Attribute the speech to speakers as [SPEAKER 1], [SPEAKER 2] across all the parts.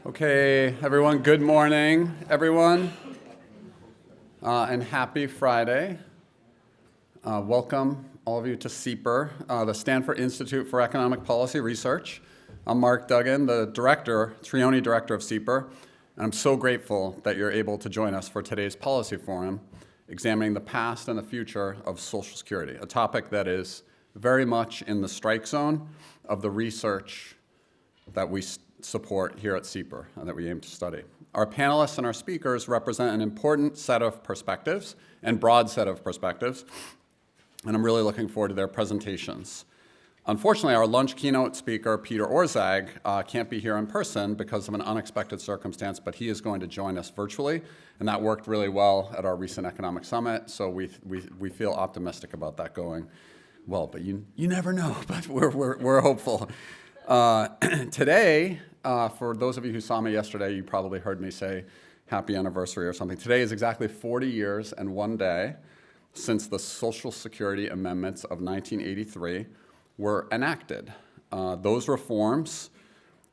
[SPEAKER 1] Okay, everyone, good morning, everyone, and happy Friday. Welcome, all of you, to SIEPR, the Stanford Institute for Economic Policy Research. I'm Mark Duggan, the Trione director of SIEPR, and I'm so grateful that you're able to join us for today's policy forum, examining the past and the future of Social Security, a topic that is very much in the strike zone of the research that we support here at SIEPR and that we aim to study. Our panelists and our speakers represent an important set of perspectives and broad set of perspectives, and I'm really looking forward to their presentations. Unfortunately, our lunch keynote speaker, Peter Orszag, can't be here in person because of an unexpected circumstance, but he is going to join us virtually, and that worked really well at our recent economic summit, so we feel optimistic about that going well, but you never know, but we're hopeful. Today, for those of you who saw me yesterday, you probably heard me say happy anniversary or something. Today is exactly 40 years and one day since the Social Security amendments of 1983 were enacted. Those reforms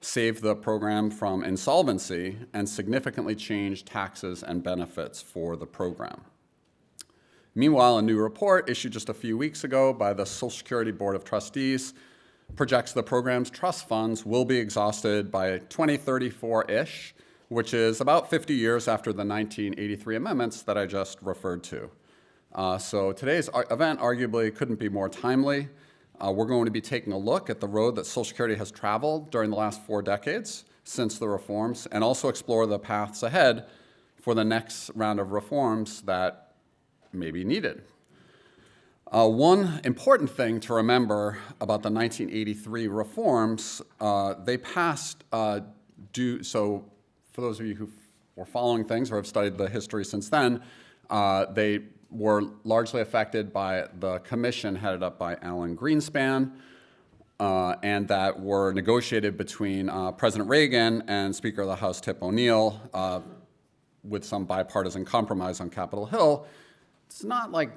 [SPEAKER 1] saved the program from insolvency and significantly changed taxes and benefits for the program. Meanwhile, a new report issued just a few weeks ago by the Social Security Board of Trustees projects the program's trust funds will be exhausted by 2034-ish, which is about 50 years after the 1983 amendments that I just referred to. So today's event arguably couldn't be more timely. We're going to be taking a look at the road that Social Security has traveled during the last 4 decades since the reforms, and also explore the paths ahead for the next round of reforms that may be needed. One important thing to remember about the 1983 reforms, they passed so for those of you who were following things or have studied the history since then, they were largely affected by the commission headed up by Alan Greenspan, and that were negotiated between President Reagan and Speaker of the House Tip O'Neill with some bipartisan compromise on Capitol Hill. It's not like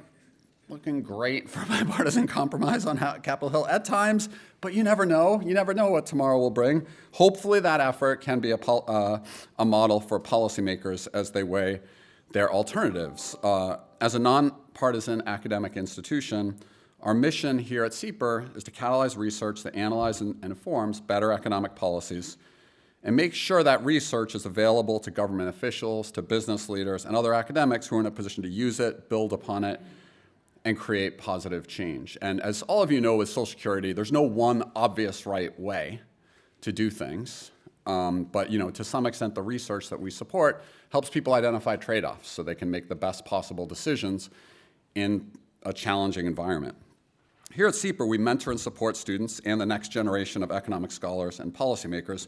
[SPEAKER 1] looking great for bipartisan compromise on Capitol Hill at times, but you never know. You never know what tomorrow will bring. Hopefully that effort can be a model for policymakers as they weigh their alternatives. As a nonpartisan academic institution, our mission here at SIEPR is to catalyze research that analyzes and informs better economic policies and make sure that research is available to government officials, to business leaders, and other academics who are in a position to use it, build upon it, and create positive change. And as all of you know with Social Security, there's no one obvious right way to do things. But to some extent, the research that we support helps people identify trade-offs so they can make the best possible decisions in a challenging environment. Here at SIEPR, we mentor and support students and the next generation of economic scholars and policymakers,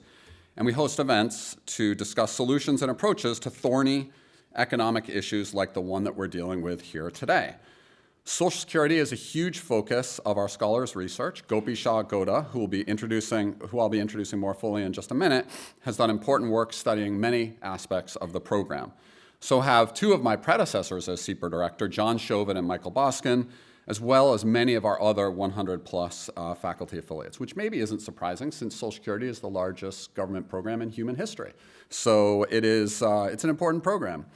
[SPEAKER 1] and we host events to discuss solutions and approaches to thorny economic issues like the one that we're dealing with here today. Social Security is a huge focus of our scholars' research. Gopi, Shah, Goda, who I'll be introducing more fully in just a minute, has done important work studying many aspects of the program. So have 2 of my predecessors as SIEPR director, John Chauvin and Michael Boskin, as well as many of our other 100-plus faculty affiliates, which maybe isn't surprising since Social Security is the largest government program in human history. So it's an important program.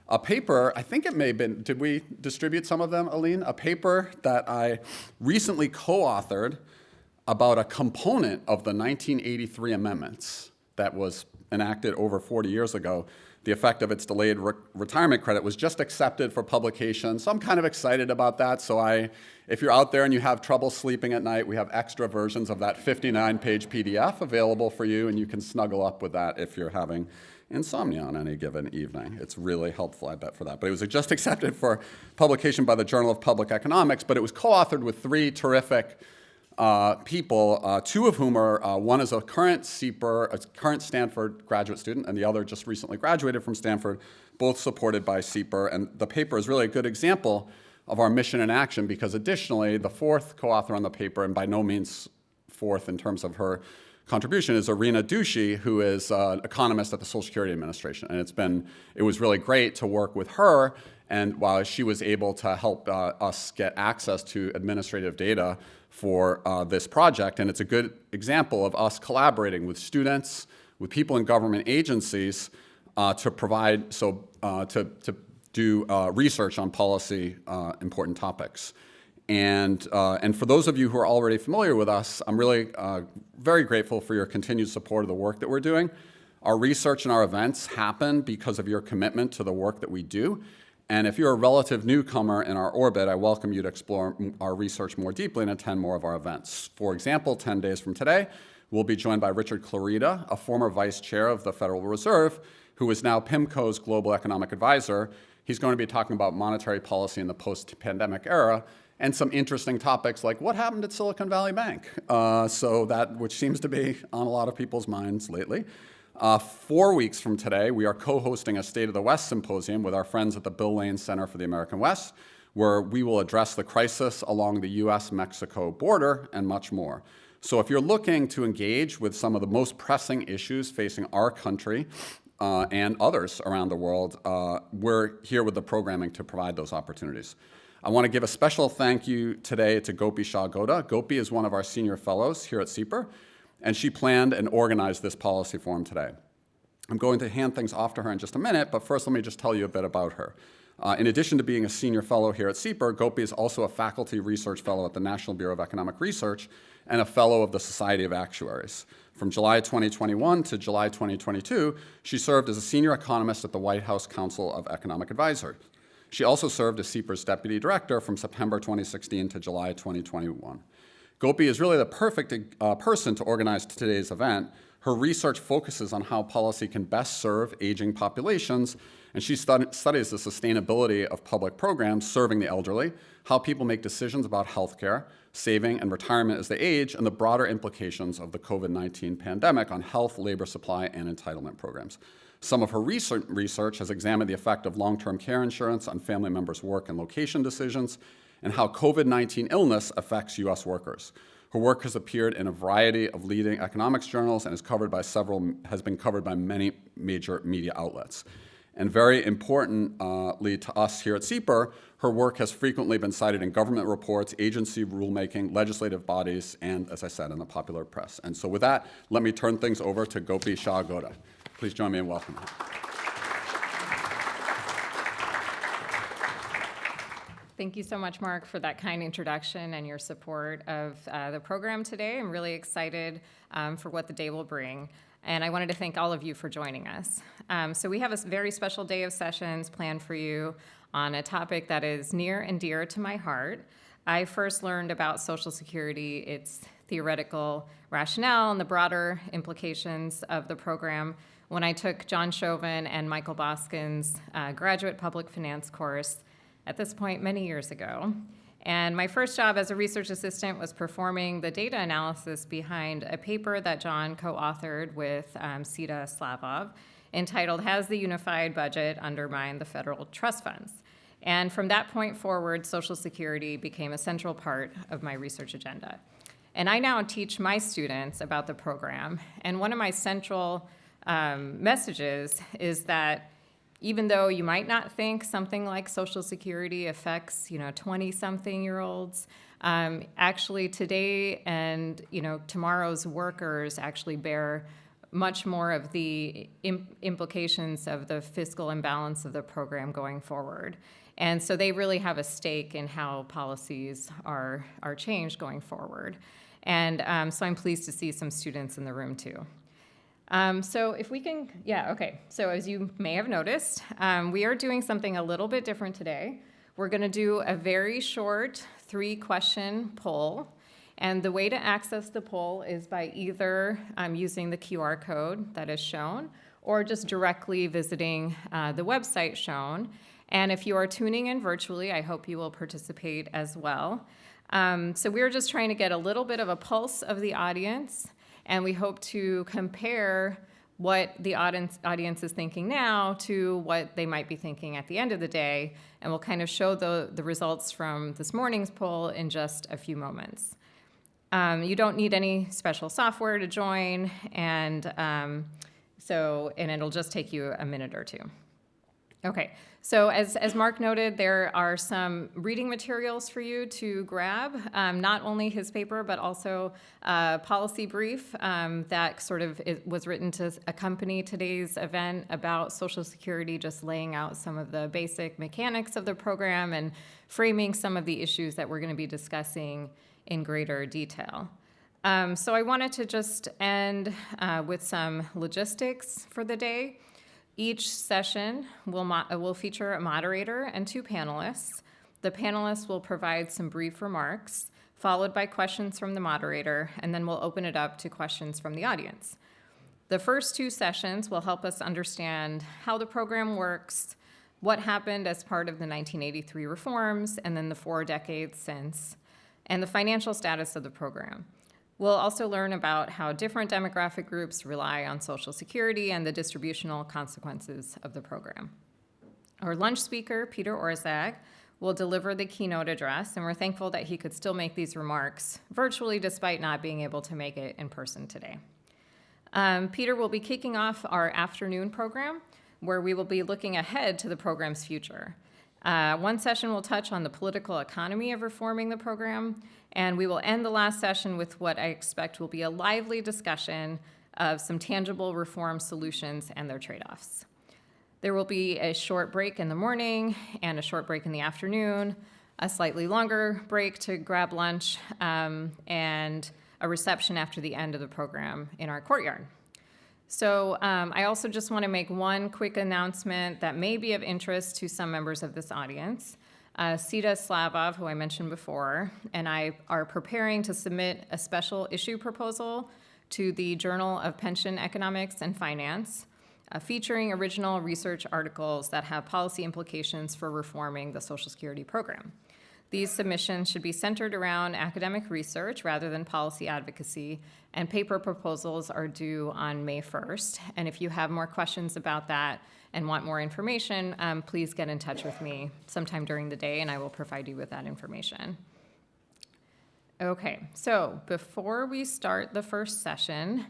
[SPEAKER 1] A paper, I think it may have been, did we distribute some of them, Aline? A paper that I recently co-authored about a component of the 1983 amendments that was enacted over 40 years ago. The effect of its delayed retirement credit was just accepted for publication, so I'm kind of excited about that. So if you're out there and you have trouble sleeping at night, we have extra versions of that 59-page PDF available for you, and you can snuggle up with that if you're having insomnia on any given evening. It's really helpful, I bet, for that. But it was just accepted for publication by the Journal of Public Economics, but it was co-authored with 3 terrific people, 2 of whom are, one is a current Stanford graduate student, and the other just recently graduated from Stanford, both supported by SIEPR. And the paper is really a good example of our mission in action because additionally, the 4th co-author on the paper, and by no means 4th in terms of her contribution, is Irina Dushi, who is an economist at the Social Security Administration. And it was really great to work with her, and while she was able to help us get access to administrative data for this project, and it's a good example of us collaborating with students, with people in government agencies to do research on policy important topics. And for those of you who are already familiar with us, I'm really very grateful for your continued support of the work that we're doing. Our research and our events happen because of your commitment to the work that we do. And if you're a relative newcomer in our orbit, I welcome you to explore our research more deeply and attend more of our events. For example, 10 days from today, we'll be joined by Richard Clarida, a former vice chair of the Federal Reserve, who is now PIMCO's global economic advisor. He's going to be talking about monetary policy in the post-pandemic era and some interesting topics like what happened at Silicon Valley Bank, which seems to be on a lot of people's minds lately. 4 weeks from today, we are co-hosting a State of the West symposium with our friends at the Bill Lane Center for the American West, where we will address the crisis along the US-Mexico border and much more. So if you're looking to engage with some of the most pressing issues facing our country and others around the world, we're here with the programming to provide those opportunities. I want to give a special thank you today to Gopi Shah Goda. Gopi is one of our senior fellows here at SIEPR, and she planned and organized this policy forum today. I'm going to hand things off to her in just a minute, but first let me just tell you a bit about her. In addition to being a senior fellow here at SIEPR, Gopi is also a faculty research fellow at the National Bureau of Economic Research and a fellow of the Society of Actuaries. From July 2021 to July 2022, she served as a senior economist at the White House Council of Economic Advisors. She also served as SIEPR's deputy director from September 2016 to July 2021. Gopi is really the perfect person to organize today's event. Her research focuses on how policy can best serve aging populations, and she studies the sustainability of public programs serving the elderly, how people make decisions about healthcare, saving, and retirement as they age, and the broader implications of the COVID-19 pandemic on health, labor supply, and entitlement programs. Some of her recent research has examined the effect of long-term care insurance on family members' work and location decisions, and how COVID-19 illness affects U.S. workers. Her work has appeared in a variety of leading economics journals and has been covered by many major media outlets. And very importantly to us here at SIEPR, her work has frequently been cited in government reports, agency rulemaking, legislative bodies, and, as I said, in the popular press. And so with that, let me turn things over to Gopi Shah Goda. Please join me in welcoming her.
[SPEAKER 2] Thank you so much, Mark, for that kind introduction and your support of the program today. I'm really excited for what the day will bring. And I wanted to thank all of you for joining us. So we have a very special day of sessions planned for you on a topic that is near and dear to my heart. I first learned about Social Security, its theoretical rationale, and the broader implications of the program when I took John Chauvin and Michael Boskin's graduate public finance course at this point many years ago. And my first job as a research assistant was performing the data analysis behind a paper that John co-authored with Sita Slavov entitled, "Has the Unified Budget Undermined the Federal Trust Funds?" And from that point forward, Social Security became a central part of my research agenda. And I now teach my students about the program. And one of my central messages is that even though you might not think something like Social Security affects, 20-something-year-olds, actually today and, tomorrow's workers actually bear much more of the implications of the fiscal imbalance of the program going forward. And so they really have a stake in how policies are changed going forward. And so I'm pleased to see some students in the room too. So if we can, So as you may have noticed, we are doing something a little bit different today. We're going to do a very short 3-question poll. And the way to access the poll is by either using the QR code that is shown or just directly visiting the website shown. And if you are tuning in virtually, I hope you will participate as well. So we're just trying to get a little bit of a pulse of the audience. And we hope to compare what the audience is thinking now to what they might be thinking at the end of the day. And we'll kind of show the results from this morning's poll in just a few moments. You don't need any special software to join, and it'll just take you a minute or two. Okay, so as Mark noted, there are some reading materials for you to grab, not only his paper, but also a policy brief that was written to accompany today's event about Social Security, just laying out some of the basic mechanics of the program and framing some of the issues that we're going to be discussing in greater detail. So I wanted to just end with some logistics for the day. Each session will feature a moderator and 2 panelists. The panelists will provide some brief remarks, followed by questions from the moderator, and then we'll open it up to questions from the audience. The first 2 sessions will help us understand how the program works, what happened as part of the 1983 reforms, and then the 4 decades since, and the financial status of the program. We'll also learn about how different demographic groups rely on Social Security and the distributional consequences of the program. Our lunch speaker, Peter Orzag, will deliver the keynote address, and we're thankful that he could still make these remarks virtually despite not being able to make it in person today. Peter will be kicking off our afternoon program, where we will be looking ahead to the program's future. One session will touch on the political economy of reforming the program, and we will end the last session with what I expect will be a lively discussion of some tangible reform solutions and their trade-offs. There will be a short break in the morning and a short break in the afternoon, a slightly longer break to grab lunch, and a reception after the end of the program in our courtyard. So I also just want to make one quick announcement that may be of interest to some members of this audience. Sita Slavov, who I mentioned before, and I are preparing to submit a special issue proposal to the Journal of Pension Economics and Finance, featuring original research articles that have policy implications for reforming the Social Security program. These submissions should be centered around academic research rather than policy advocacy, and paper proposals are due on May 1st. And if you have more questions about that and want more information, please get in touch with me sometime during the day, and I will provide you with that information. Okay, so before we start the first session,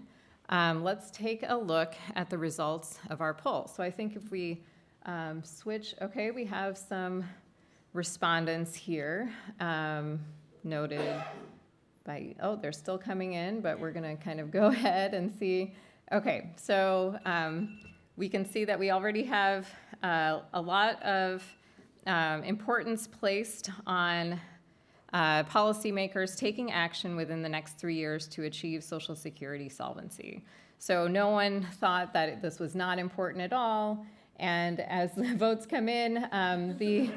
[SPEAKER 2] let's take a look at the results of our poll. So I think if we switch, okay, we have some respondents here, noted by, they're still coming in, but we're going to kind of go ahead and see. Okay, so we can see that we already have a lot of importance placed on policymakers taking action within the next 3 years to achieve Social Security solvency. So no one thought that this was not important at all. And as the votes come in, the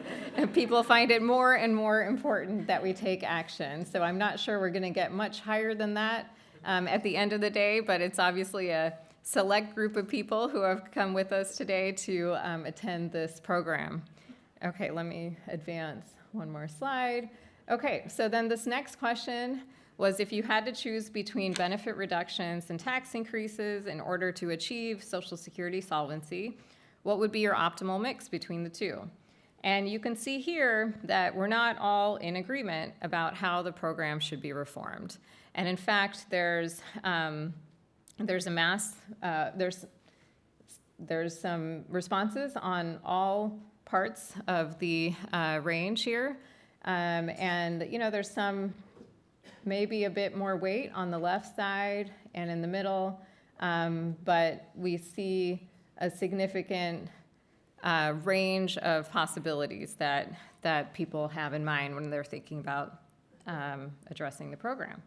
[SPEAKER 2] people find it more and more important that we take action. So I'm not sure we're going to get much higher than that at the end of the day, but it's obviously a select group of people who have come with us today to attend this program. Okay, let me advance one more slide. Okay, so then this next question was if you had to choose between benefit reductions and tax increases in order to achieve Social Security solvency, what would be your optimal mix between the two? And you can see here that we're not all in agreement about how the program should be reformed. And in fact, there's some responses on all parts of the range here. And there's some maybe a bit more weight on the left side and in the middle, but we see a significant range of possibilities that people have in mind when they're thinking about addressing the program.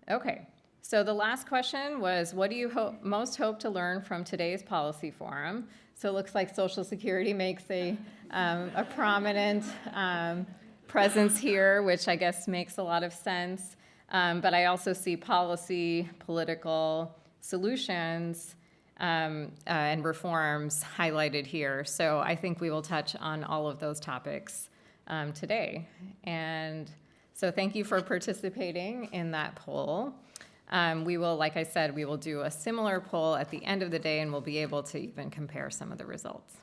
[SPEAKER 2] Okay, so the last question was, what do you most hope to learn from today's policy forum? So it looks like Social Security makes a prominent presence here, which I guess makes a lot of sense. But I also see policy, political solutions, and reforms highlighted here. So I think we will touch on all of those topics today. And so thank you for participating in that poll. We will, like I said, we will do a similar poll at the end of the day, and we'll be able to even compare some of the results.